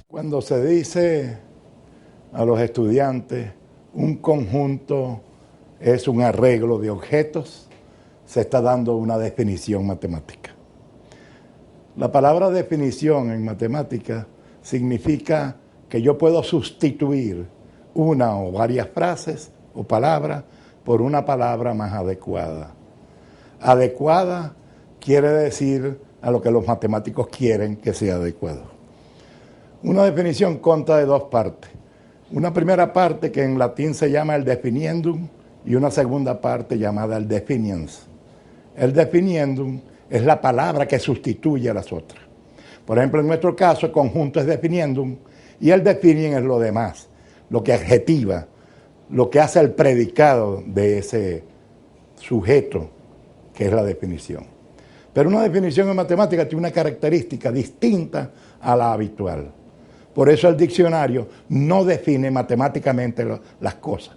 Cuando se dice a los estudiantes un conjunto es un arreglo de objetos, se está dando una definición matemática. La palabra definición en matemática significa que yo puedo sustituir una o varias frases o palabras por una palabra más adecuada. Adecuada quiere decir a lo que los matemáticos quieren que sea adecuado. Una definición consta de dos partes. Una primera parte que en latín se llama el definiendum y una segunda parte llamada el definiens. El definiendum es la palabra que sustituye a las otras. Por ejemplo, en nuestro caso, el conjunto es definiendum y el definien es lo demás, lo que adjetiva, lo que hace el predicado de ese sujeto, que es la definición. Pero una definición en matemática tiene una característica distinta a la habitual. Por eso el diccionario no define matemáticamente las cosas.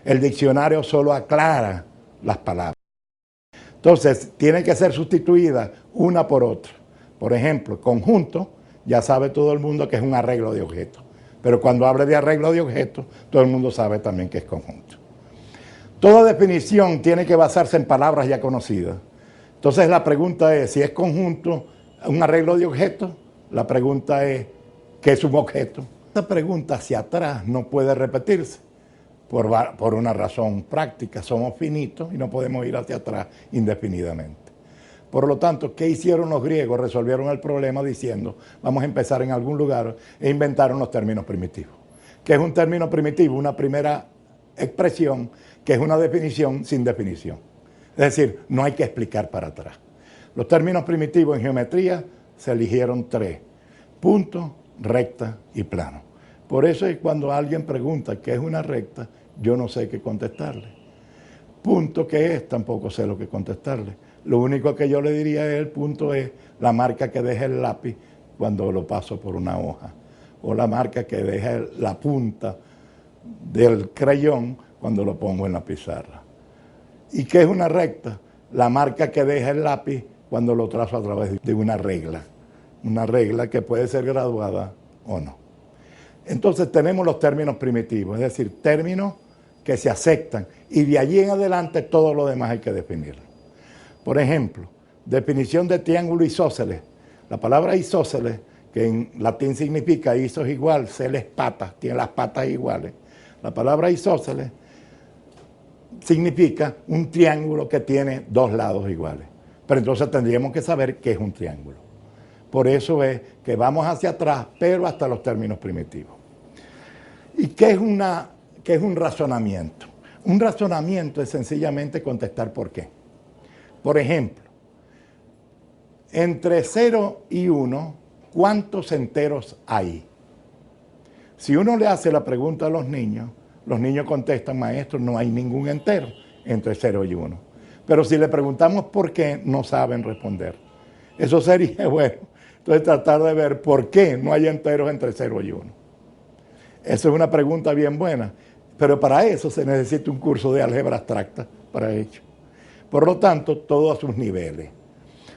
El diccionario solo aclara las palabras. Entonces, tiene que ser sustituida una por otra. Por ejemplo, conjunto, ya sabe todo el mundo que es un arreglo de objetos. Pero cuando hable de arreglo de objetos, todo el mundo sabe también que es conjunto. Toda definición tiene que basarse en palabras ya conocidas. Entonces, la pregunta es, si es conjunto un arreglo de objetos, la pregunta es, ¿qué es un objeto? Esta pregunta hacia atrás no puede repetirse por una razón práctica. Somos finitos y no podemos ir hacia atrás indefinidamente. Por lo tanto, ¿qué hicieron los griegos? Resolvieron el problema diciendo, vamos a empezar en algún lugar e inventaron los términos primitivos. ¿Qué es un término primitivo? Una primera expresión que es una definición sin definición. Es decir, no hay que explicar para atrás. Los términos primitivos en geometría se eligieron tres: punto, recta y plano. Por eso es cuando alguien pregunta qué es una recta, yo no sé qué contestarle. Punto, ¿qué es? Tampoco sé lo que contestarle. Lo único que yo le diría es el punto es la marca que deja el lápiz cuando lo paso por una hoja, o la marca que deja la punta del crayón cuando lo pongo en la pizarra. ¿Y qué es una recta? La marca que deja el lápiz cuando lo trazo a través de una regla que puede ser graduada o no. Entonces tenemos los términos primitivos, es decir, términos que se aceptan y de allí en adelante todo lo demás hay que definirlo. Por ejemplo, definición de triángulo isósceles. La palabra isósceles, que en latín significa iso es igual, celes patas, tiene las patas iguales. La palabra isósceles significa un triángulo que tiene dos lados iguales. Pero entonces tendríamos que saber qué es un triángulo. Por eso es que vamos hacia atrás, pero hasta los términos primitivos. ¿Y qué es un razonamiento? Un razonamiento es sencillamente contestar por qué. Por ejemplo, entre 0 y 1, ¿cuántos enteros hay? Si uno le hace la pregunta a los niños contestan, maestro, no hay ningún entero entre 0 y 1. Pero si le preguntamos por qué, no saben responder. Eso sería bueno. Entonces tratar de ver por qué no hay enteros entre 0 y 1. Esa es una pregunta bien buena, pero para eso se necesita un curso de álgebra abstracta para ello. Por lo tanto, todo a sus niveles.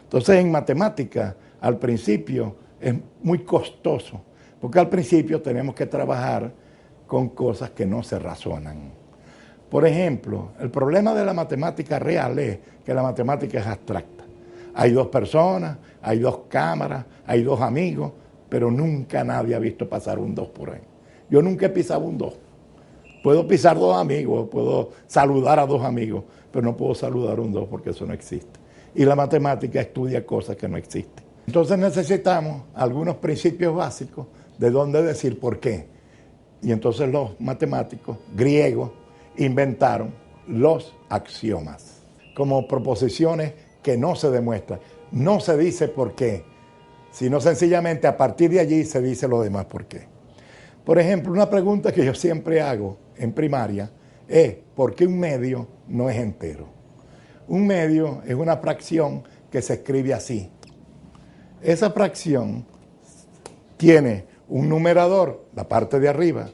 Entonces, en matemática, al principio es muy costoso, porque al principio tenemos que trabajar con cosas que no se razonan. Por ejemplo, el problema de la matemática real es que la matemática es abstracta. Hay dos personas, hay dos cámaras, hay dos amigos, pero nunca nadie ha visto pasar un 2 por ahí. Yo nunca he pisado un 2. Puedo pisar dos amigos, puedo saludar a dos amigos, pero no puedo saludar un 2 porque eso no existe. Y la matemática estudia cosas que no existen. Entonces necesitamos algunos principios básicos de dónde decir por qué. Y entonces los matemáticos griegos inventaron los axiomas como proposiciones que no se demuestran. No se dice por qué, sino sencillamente a partir de allí se dice lo demás por qué. Por ejemplo, una pregunta que yo siempre hago en primaria es ¿por qué un medio no es entero? Un medio es una fracción que se escribe así. Esa fracción tiene un numerador, la parte de arriba,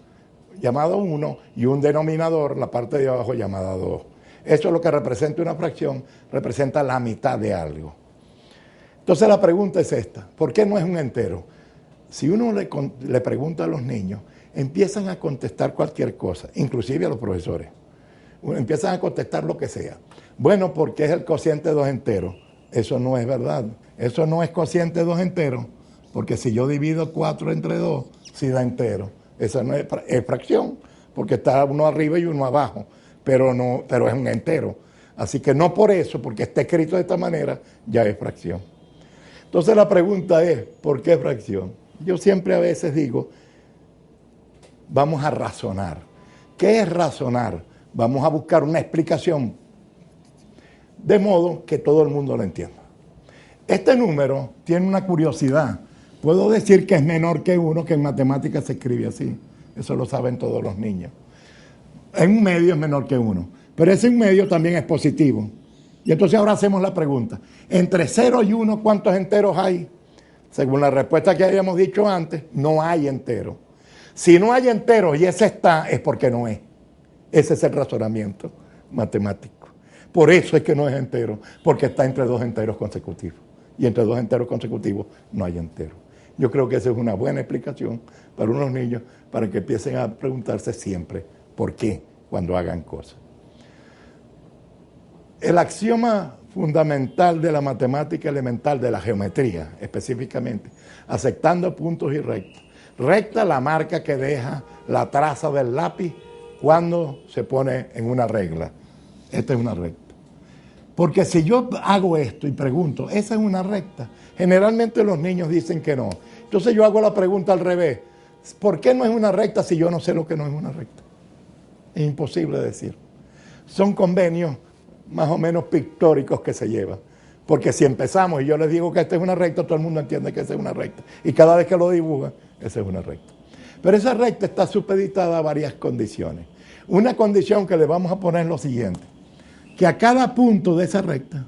llamado 1, y un denominador, la parte de abajo, llamada 2. Eso es lo que representa una fracción, representa la mitad de algo. Entonces la pregunta es esta, ¿por qué no es un entero? Si uno le pregunta a los niños, empiezan a contestar cualquier cosa, inclusive a los profesores. Empiezan a contestar lo que sea. Bueno, porque es el cociente de 2 enteros. Eso no es verdad. Eso no es cociente de 2 enteros, porque si yo divido 4 entre 2, sí da entero. Esa no es fracción, porque está uno arriba y uno abajo, pero es un entero. Así que no por eso, porque está escrito de esta manera, ya es fracción. Entonces la pregunta es, ¿por qué fracción? Yo siempre a veces digo, vamos a razonar. ¿Qué es razonar? Vamos a buscar una explicación de modo que todo el mundo lo entienda. Este número tiene una curiosidad. Puedo decir que es menor que 1, que en matemáticas se escribe así. Eso lo saben todos los niños. En un medio es menor que 1. Pero ese un medio también es positivo. Y entonces ahora hacemos la pregunta. Entre 0 y 1, ¿cuántos enteros hay? Según la respuesta que habíamos dicho antes, no hay enteros. Si no hay enteros y ese está, es porque no es. Ese es el razonamiento matemático. Por eso es que no es entero, porque está entre 2 enteros consecutivos. Y entre 2 enteros consecutivos no hay enteros. Yo creo que esa es una buena explicación para unos niños, para que empiecen a preguntarse siempre por qué cuando hagan cosas. El axioma fundamental de la matemática elemental, de la geometría específicamente, aceptando puntos y rectas. Recta la marca que deja la traza del lápiz cuando se pone en una regla. Esta es una recta. Porque si yo hago esto y pregunto, ¿esa es una recta? Generalmente los niños dicen que no. Entonces yo hago la pregunta al revés. ¿Por qué no es una recta si yo no sé lo que no es una recta? Es imposible decir. Son convenios más o menos pictóricos que se llevan. Porque si empezamos y yo les digo que esta es una recta, todo el mundo entiende que esa es una recta. Y cada vez que lo dibujan, esa es una recta. Pero esa recta está supeditada a varias condiciones. Una condición que le vamos a poner es lo siguiente. Que a cada punto de esa recta,